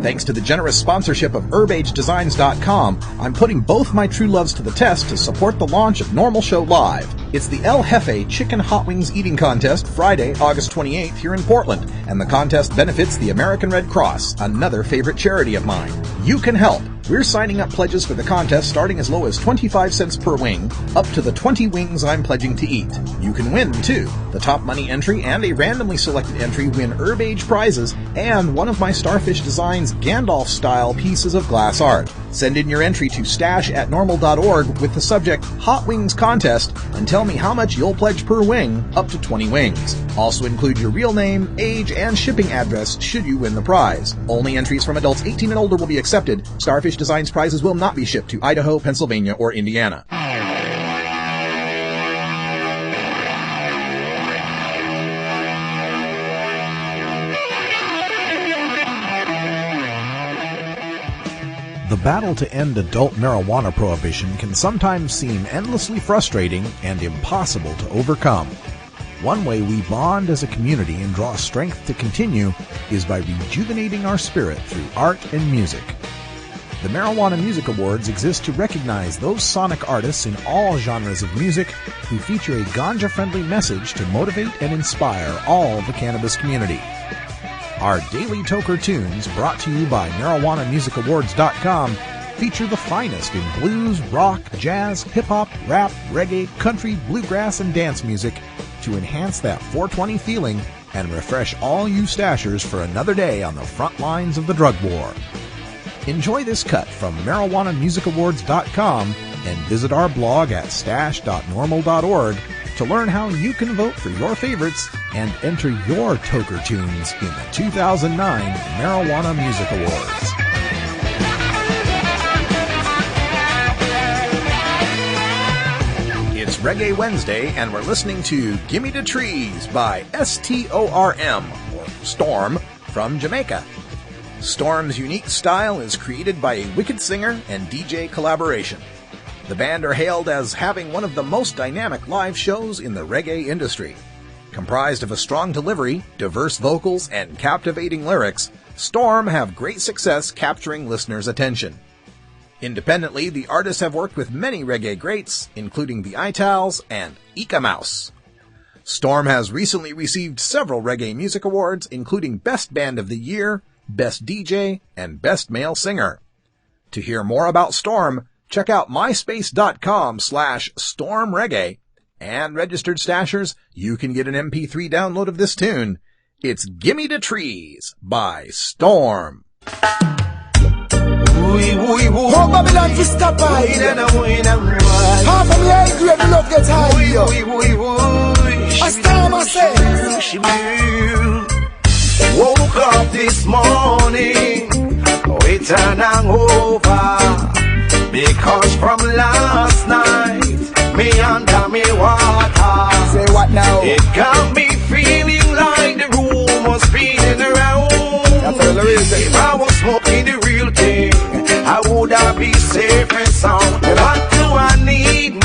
Thanks to the generous sponsorship of HerbageDesigns.com, I'm putting both my true loves to the test to support the launch of NORML Show Live. It's the El Jefe Chicken Hot Wings Eating Contest Friday, August 28th here in Portland, and the contest benefits the American Red Cross, another favorite charity of mine. You can help. We're signing up pledges for the contest starting as low as 25 cents per wing, up to the 20 wings I'm pledging to eat. You can win, too. The top money entry and a randomly selected entry win Herbage prizes and one of my Starfish Designs Gandalf-style pieces of glass art. Send in your entry to stash@normal.org with the subject Hot Wings Contest and tell me how much you'll pledge per wing, up to 20 wings. Also include your real name, age, and shipping address should you win the prize. Only entries from adults 18 and older will be accepted. Starfish Designs prizes will not be shipped to Idaho, Pennsylvania, or Indiana. The battle to end adult marijuana prohibition can sometimes seem endlessly frustrating and impossible to overcome. One way we bond as a community and draw strength to continue is by rejuvenating our spirit through art and music. The Marijuana Music Awards exist to recognize those sonic artists in all genres of music who feature a ganja-friendly message to motivate and inspire all the cannabis community. Our daily Toker tunes, brought to you by MarijuanaMusicAwards.com, feature the finest in blues, rock, jazz, hip-hop, rap, reggae, country, bluegrass, and dance music to enhance that 420 feeling and refresh all you stashers for another day on the front lines of the drug war. Enjoy this cut from MarijuanaMusicAwards.com and visit our blog at stash.normal.org to learn how you can vote for your favorites and enter your Toker tunes in the 2009 Marijuana Music Awards. It's Reggae Wednesday, and we're listening to Gimme the Trees by STORM, or Storm, from Jamaica. Storm's unique style is created by a wicked singer and DJ collaboration. The band are hailed as having one of the most dynamic live shows in the reggae industry. Comprised of a strong delivery, diverse vocals, and captivating lyrics, Storm have great success capturing listeners' attention. Independently, the artists have worked with many reggae greats, including the Itals and Ika Mouse. Storm has recently received several reggae music awards, including Best Band of the Year, Best DJ, and Best Male Singer. To hear more about Storm, check out myspace.com/stormreggae, and registered stashers, you can get an MP3 download of this tune. It's Gimme the Trees by Storm. Oh, Babylon to stop by. Half of me high grade love gets high. A storm I say. Woke up this morning with an hangover, because from last night me under me water. Say what now? It got me feeling like the room was spinning around. If I was smoking the real thing, I would have been safe and sound. What do I need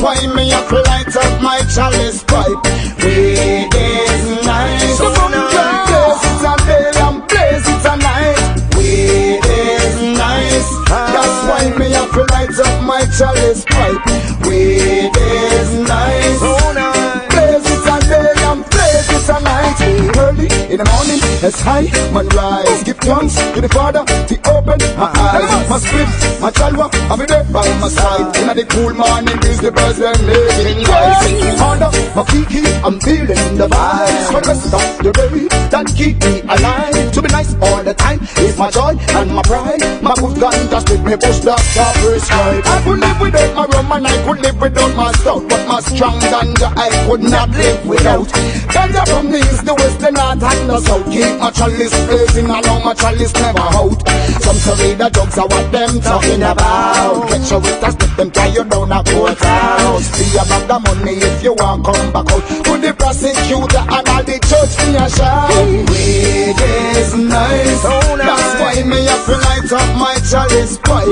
why me have to light up my chalice pipe. Weed is nice. So from blaze it a day and blaze it a night. Weed is nice. That's why me have to light up my chalice pipe. Weed is nice. Blaze it a day and blaze it a night. Early in the morning, as high, man rise. Give thanks to the Father, to open my eyes. My spirit, my chalwa, I'll be there by my side. In the cool morning breeze, the birds them making noise. Harder, my kiki, I'm feeling the vibes. For the rest of the day, that keep me alive. To be nice all the time is my joy and my pride. My good gun just with me push the top prescribe. I could live without my rum and I could live without my stout, but my strong ganja I could not live without. Ganja from the east, the west, the north and the south. Keep my chalice blazing along, my chalice never out. Some say the dogs are what them talking about. Catch you with a stick, them tie you down a courthouse. See about the money if you want come back out. To the prosecutor and all the judge me a shout. Weed is nice. That's why me have to light up my chalice pipe.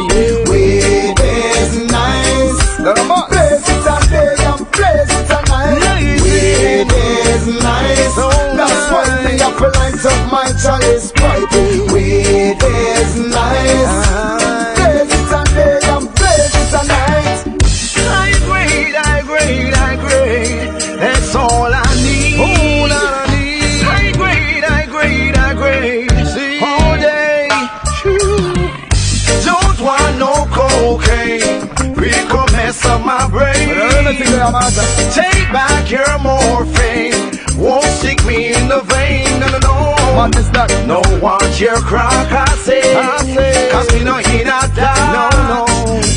Weed is nice. Blaze it a day and blaze it a night. Weed is nice. That's why me have to light up my chalice pipe. Weed is nice. Blaze it a day and blaze it a night. I grade. That's all I need. I grade. All day. Don't want no cocaine. Rico mess up my brain. Take back your morphine. Won't stick me in the vein. No. No want your crack, I say. Cause me no in a die. No.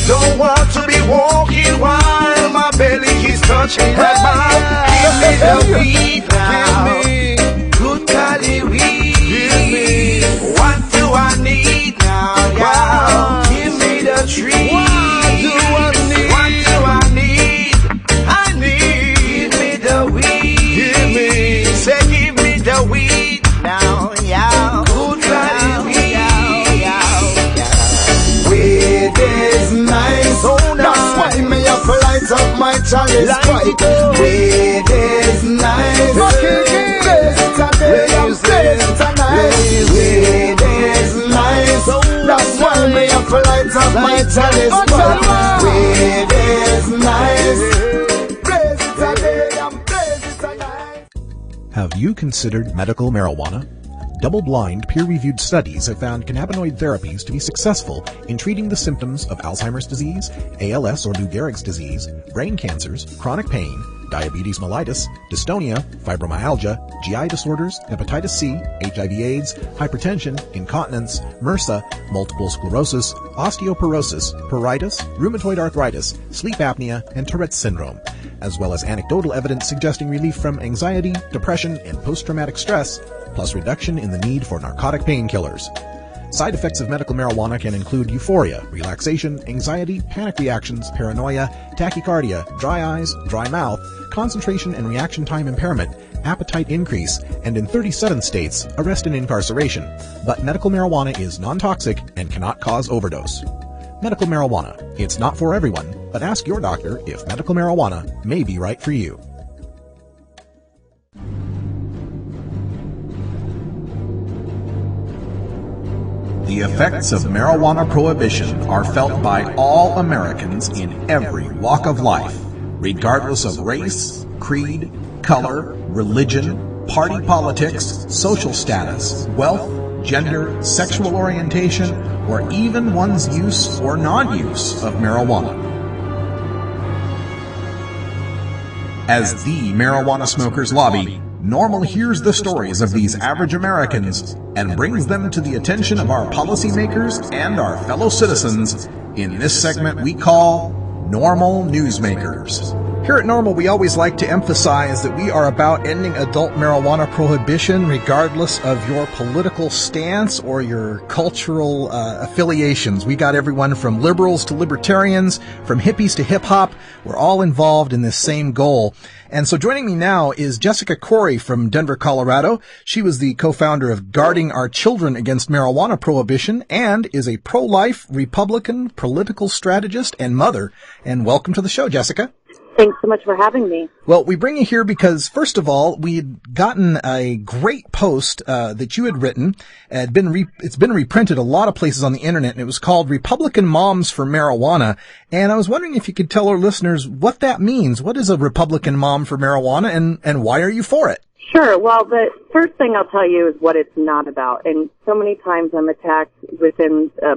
Don't want to be walking while my belly is touching that bar. Give me the weed now. Give me good Cali weed. Give me what do I need now? Wow. Give me the tree. What do I need? I need. Give me the weed. Give me. Say give me the weed now. Yeah. Good Cali weed. Weed is nice. That's why me have to light up my chalice pipe. Weed is nice. Blaze it a day and blaze it a night. Weed is nice. That's why me have to light up my chalice pipe. Weed is nice. Blaze it a day and blaze it a night. Have you considered medical marijuana? Double-blind, peer-reviewed studies have found cannabinoid therapies to be successful in treating the symptoms of Alzheimer's disease, ALS or Lou Gehrig's disease, brain cancers, chronic pain, diabetes mellitus, dystonia, fibromyalgia, GI disorders, hepatitis C, HIV/AIDS, hypertension, incontinence, MRSA, multiple sclerosis, osteoporosis, pruritus, rheumatoid arthritis, sleep apnea, and Tourette's syndrome, as well as anecdotal evidence suggesting relief from anxiety, depression, and post-traumatic stress, plus reduction in the need for narcotic painkillers. Side effects of medical marijuana can include euphoria, relaxation, anxiety, panic reactions, paranoia, tachycardia, dry eyes, dry mouth, concentration and reaction time impairment, appetite increase, and in 37 states, arrest and incarceration. But medical marijuana is non-toxic and cannot cause overdose. Medical marijuana. It's not for everyone, but ask your doctor if medical marijuana may be right for you. The effects of marijuana prohibition are felt by all Americans in every walk of life, regardless of race, creed, color, religion, party politics, social status, wealth, gender, sexual orientation, or even one's use or non-use of marijuana. As the marijuana smokers lobby, NORML hears the stories of these average Americans and brings them to the attention of our policymakers and our fellow citizens in this segment we call NORML Newsmakers. Here at NORML, we always like to emphasize that we are about ending adult marijuana prohibition regardless of your political stance or your cultural affiliations. We got everyone from liberals to libertarians, from hippies to hip-hop. We're all involved in this same goal. And so joining me now is Jessica Corey from Denver, Colorado. She was the co-founder of Guarding Our Children Against Marijuana Prohibition and is a pro-life Republican political strategist and mother. And welcome to the show, Jessica. Thanks so much for having me. Well, we bring you here because, first of all, we'd gotten a great post that you had written. It's been reprinted a lot of places on the internet, and it was called Republican Moms for Marijuana. And I was wondering if you could tell our listeners what that means. What is a Republican mom for marijuana, and why are you for it? Sure. Well, the first thing I'll tell you is what it's not about. And so many times I'm attacked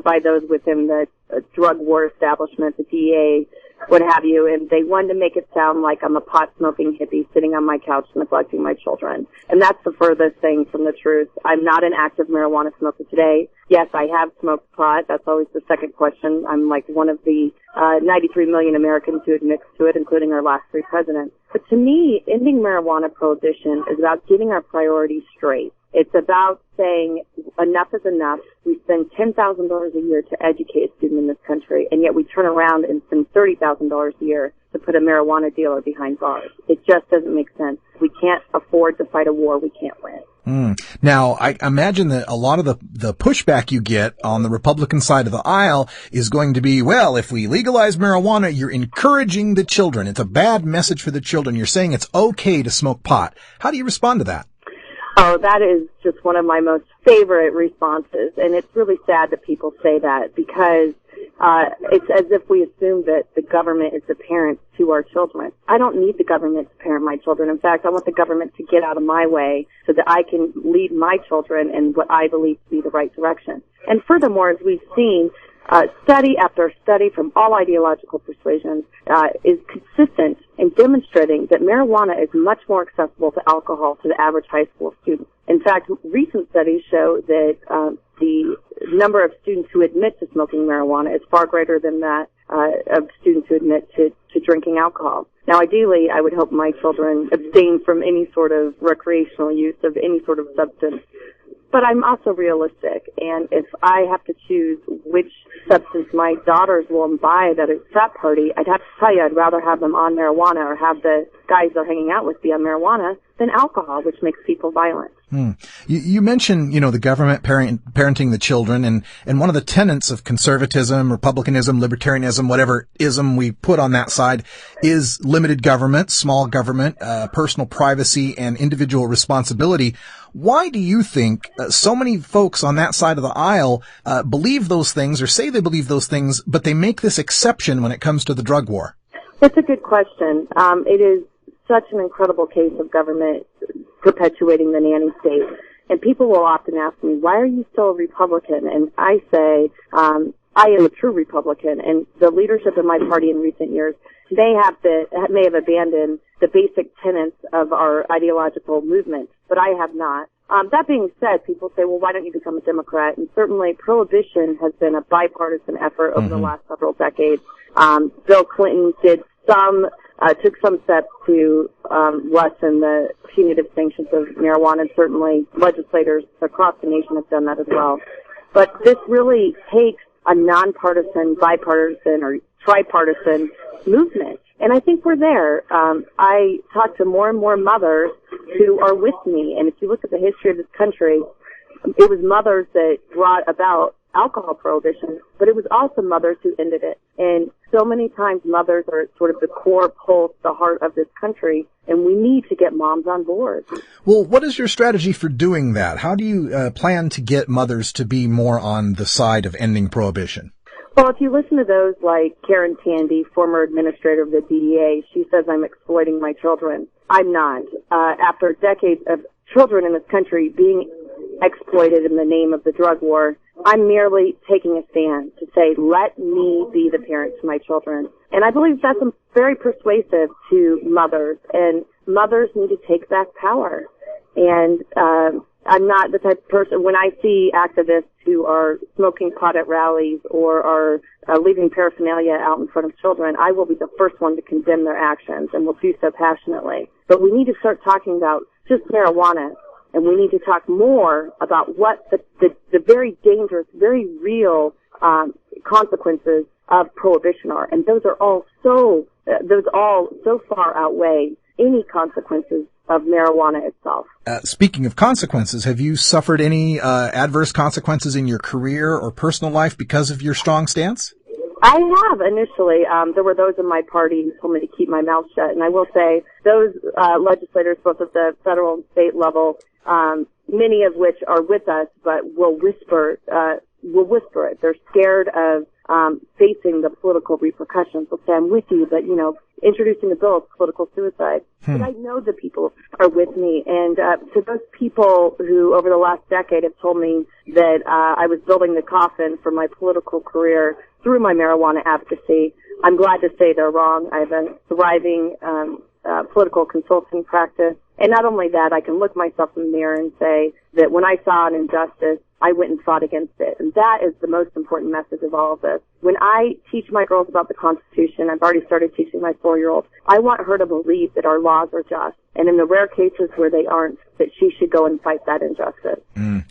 by those within the drug war establishment, the DEA, what have you, and they want to make it sound like I'm a pot-smoking hippie sitting on my couch neglecting my children. And that's the furthest thing from the truth. I'm not an active marijuana smoker today. Yes, I have smoked pot. That's always the second question. I'm like one of the 93 million Americans who admits to it, including our last 3 presidents. But to me, ending marijuana prohibition is about getting our priorities straight. It's about saying enough is enough. We spend $10,000 a year to educate a student in this country, and yet we turn around and spend $30,000 a year to put a marijuana dealer behind bars. It just doesn't make sense. We can't afford to fight a war we can't win. Now, I imagine that a lot of the pushback you get on the Republican side of the aisle is going to be, well, if we legalize marijuana, you're encouraging the children. It's a bad message for the children. You're saying it's okay to smoke pot. How do you respond to that? Oh, that is just one of my most favorite responses, and it's really sad that people say that because it's as if we assume that the government is the parent to our children. I don't need the government to parent my children. In fact, I want the government to get out of my way so that I can lead my children in what I believe to be the right direction. And furthermore, as we've seen, study after study from all ideological persuasions is consistent in demonstrating that marijuana is much more accessible to alcohol to the average high school student. In fact, recent studies show that the number of students who admit to smoking marijuana is far greater than that of students who admit to drinking alcohol. Now, ideally, I would hope my children abstain from any sort of recreational use of any sort of substance. But I'm also realistic, and if I have to choose which substance my daughters will imbibe at a frat party, I'd have to tell you I'd rather have them on marijuana or have the guys they're hanging out with be on marijuana than alcohol, which makes people violent. You mentioned, the government parenting the children, and one of the tenets of conservatism, republicanism, libertarianism, whatever ism we put on that side, is limited government, small government, personal privacy, and individual responsibility. Why do you think so many folks on that side of the aisle believe those things or say they believe those things, but they make this exception when it comes to the drug war? It's a good question. It is such an incredible case of government perpetuating the nanny state. And people will often ask me, why are you still a Republican? And I say, I am a true Republican, and the leadership of my party in recent years may have abandoned the basic tenets of our ideological movement, but I have not. That being said, people say, well, why don't you become a Democrat? And certainly prohibition has been a bipartisan effort over the last several decades. Bill Clinton took some steps to lessen the punitive sanctions of marijuana, and certainly legislators across the nation have done that as well. But this really takes a nonpartisan, bipartisan, or tripartisan movement. And I think we're there. I talk to more and more mothers who are with me, and if you look at the history of this country, it was mothers that brought about alcohol prohibition, but it was also mothers who ended it. And so many times mothers are sort of the core pulse, the heart of this country, and we need to get moms on board. Well, what is your strategy for doing that? How do you plan to get mothers to be more on the side of ending prohibition? Well, if you listen to those like Karen Tandy, former administrator of the DEA, she says I'm exploiting my children. I'm not. After decades of children in this country being exploited in the name of the drug war, I'm merely taking a stand to say, let me be the parent to my children. And I believe that's very persuasive to mothers, and mothers need to take back power. And I'm not the type of person, when I see activists who are smoking pot at rallies or are leaving paraphernalia out in front of children, I will be the first one to condemn their actions, and will do so passionately. But we need to start talking about just marijuana, and we need to talk more about what the very dangerous, very real consequences of prohibition are. And those all so far outweigh any consequences of marijuana itself. Speaking of consequences, have you suffered any adverse consequences in your career or personal life because of your strong stance? I have initially. There were those in my party who told me to keep my mouth shut, and I will say those legislators, both at the federal and state level, many of which are with us, but will whisper it. They're scared of facing the political repercussions. They'll say, "I'm with you, but introducing the bill is political suicide." But I know the people are with me, and to those people who over the last decade have told me that I was building the coffin for my political career through my marijuana advocacy, I'm glad to say they're wrong. I have a thriving political consulting practice, and not only that, I can look myself in the mirror and say that when I saw an injustice, I went and fought against it. And that is the most important message of all of this. When I teach my girls about the Constitution, I've already started teaching my 4-year-old, I want her to believe that our laws are just. And in the rare cases where they aren't, that she should go and fight that injustice. And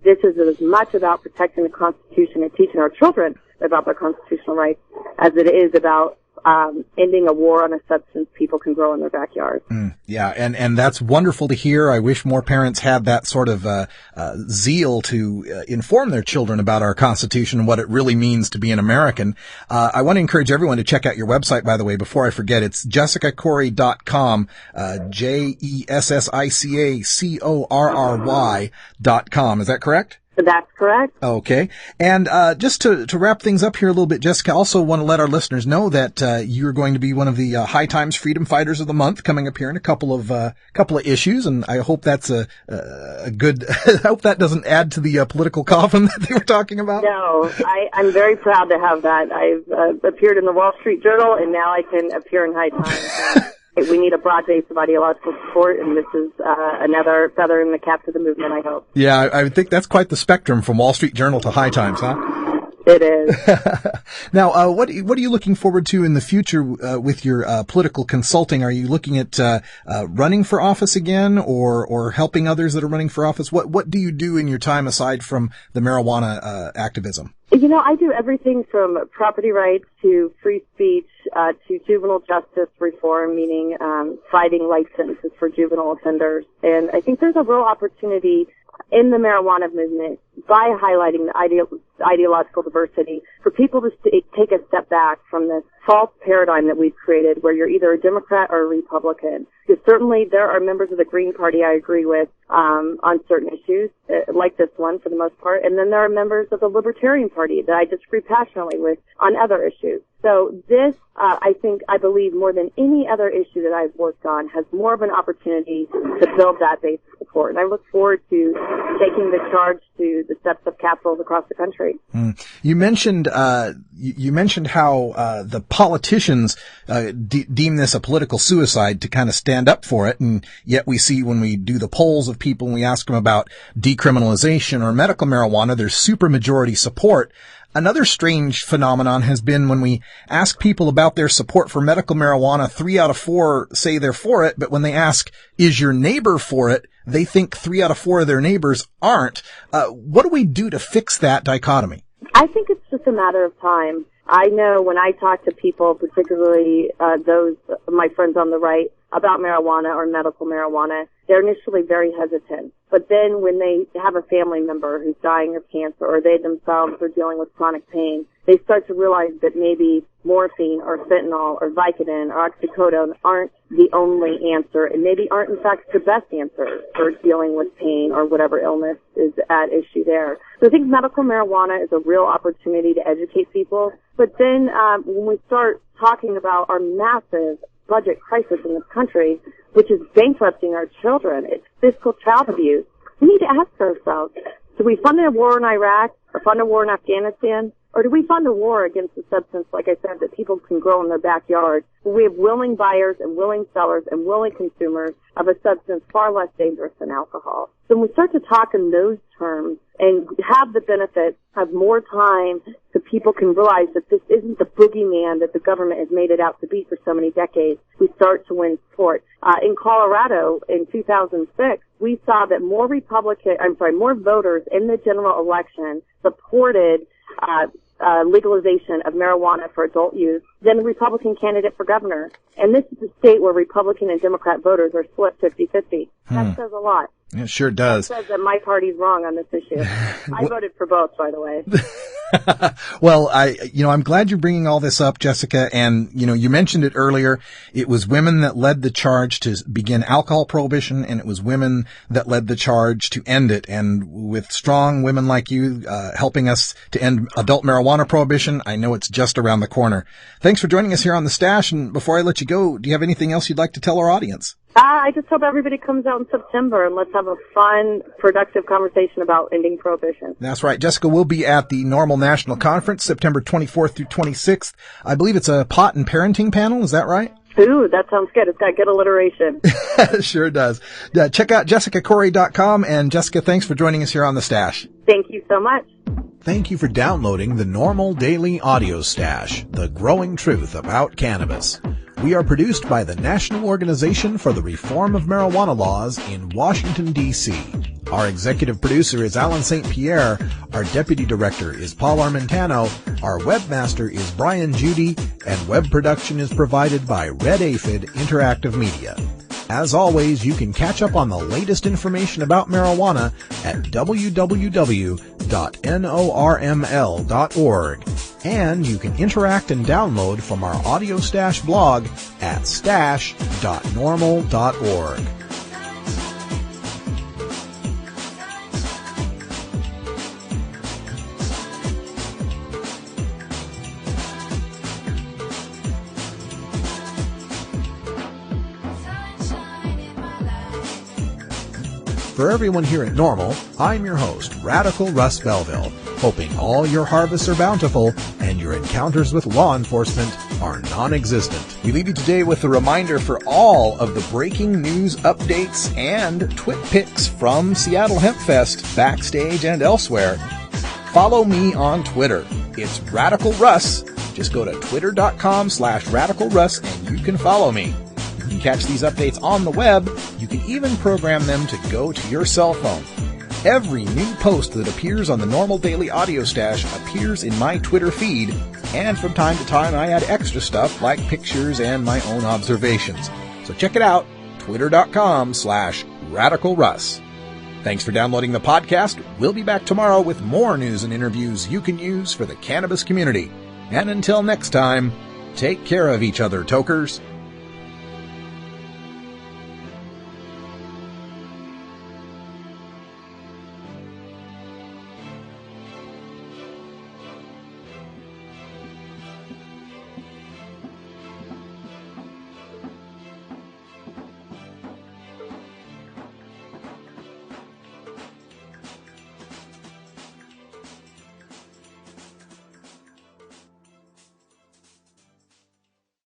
this is as much about protecting the Constitution and teaching our children about their constitutional rights as it is about ending a war on a substance people can grow in their backyard. Yeah, and that's wonderful to hear. I wish more parents had that sort of zeal to inform their children about our Constitution and what it really means to be an American. I want to encourage everyone to check out your website, by the way, before I forget. It's jessicacorey.com, JESSICACORRY.com. Is that correct? That's correct. Okay. And just to wrap things up here a little bit, Jessica, also want to let our listeners know that you're going to be one of the High Times Freedom Fighters of the Month, coming up here in a couple of issues, and I hope that's a good. I hope that doesn't add to the political coffin that they were talking about. No, I'm very proud to have that. I've appeared in the Wall Street Journal, and now I can appear in High Times. We need a broad base of ideological support, and this is another feather in the cap to the movement, I hope. Yeah, I think that's quite the spectrum from Wall Street Journal to High Times, huh? It is. Now, what are you looking forward to in the future with your political consulting? Are you looking at running for office again, or helping others that are running for office? What do you do in your time aside from the marijuana activism? I do everything from property rights to free speech to juvenile justice reform, meaning fighting life sentences for juvenile offenders. And I think there's a real opportunity in the marijuana movement by highlighting the ideological diversity for people to take a step back from this false paradigm that we've created where you're either a Democrat or a Republican. Because certainly there are members of the Green Party I agree with on certain issues, like this one for the most part, and then there are members of the Libertarian Party that I disagree passionately with on other issues. So this, I believe more than any other issue that I've worked on, has more of an opportunity to build that base of support. And I look forward to taking the charge to the steps of capitals across the country. You mentioned how the politicians deem this a political suicide to kind of stand up for it, and yet we see when we do the polls of people and we ask them about decriminalization or medical marijuana, there's supermajority support. Another strange phenomenon has been when we ask people about their support for medical marijuana, 3 out of 4 say they're for it, but when they ask, is your neighbor for it, they think 3 out of 4 of their neighbors aren't. What do we do to fix that dichotomy? I think it's just a matter of time. I know when I talk to people, particularly those my friends on the right, about marijuana or medical marijuana, they're initially very hesitant. But then when they have a family member who's dying of cancer or they themselves are dealing with chronic pain, they start to realize that maybe morphine or fentanyl or Vicodin or oxycodone aren't the only answer and maybe aren't in fact the best answer for dealing with pain or whatever illness is at issue there. So I think medical marijuana is a real opportunity to educate people. But then when we start talking about our massive budget crisis in this country, which is bankrupting our children, it's fiscal child abuse, we need to ask ourselves, do we fund a war in Iraq or fund a war in Afghanistan? Or do we fund a war against a substance, like I said, that people can grow in their backyard? We have willing buyers and willing sellers and willing consumers of a substance far less dangerous than alcohol. So when we start to talk in those terms and have the benefit of more time so people can realize that this isn't the boogeyman that the government has made it out to be for so many decades, we start to win support. In Colorado in 2006, we saw that more voters in the general election supported legalization of marijuana for adult use than the Republican candidate for governor. And this is a state where Republican and Democrat voters are split 50-50. That says a lot. It sure does. That says that my party's wrong on this issue. I voted for both, by the way. Well, I'm glad you're bringing all this up, Jessica. And, you mentioned it earlier. It was women that led the charge to begin alcohol prohibition, and it was women that led the charge to end it. And with strong women like you, helping us to end adult marijuana prohibition, I know it's just around the corner. Thanks for joining us here on The Stash. And before I let you go, do you have anything else you'd like to tell our audience? I just hope everybody comes out in September and let's have a fun, productive conversation about ending prohibition. That's right. Jessica will be at the NORML National Conference, September 24th through 26th. I believe it's a pot and parenting panel. Is that right? Ooh, that sounds good. It's got good alliteration. It sure does. Check out jessicacorey.com. And Jessica, thanks for joining us here on The Stash. Thank you so much. Thank you for downloading the NORML Daily Audio Stash, the growing truth about cannabis. We are produced by the National Organization for the Reform of Marijuana Laws in Washington, D.C. Our executive producer is Alan St. Pierre. Our deputy director is Paul Armentano. Our webmaster is Brian Judy. And web production is provided by Red Aphid Interactive Media. As always, you can catch up on the latest information about marijuana at www.norml.org. And you can interact and download from our Audio Stash blog at stash.norml.org. For everyone here at NORML, I'm your host, Radical Russ Belville, hoping all your harvests are bountiful and your encounters with law enforcement are non-existent. We leave you today with a reminder for all of the breaking news updates and twit pics from Seattle Hemp Fest, backstage and elsewhere. Follow me on Twitter. It's Radical Russ. Just go to twitter.com/radicalruss and you can follow me. You can catch these updates on the web. You can even program them to go to your cell phone. Every new post that appears on the NORML Daily Audio Stash appears in my Twitter feed, and from time to time I add extra stuff like pictures and my own observations. So check it out, twitter.com/radicalruss. Thanks for downloading the podcast. We'll be back tomorrow with more news and interviews you can use for the cannabis community. And until next time, take care of each other, tokers.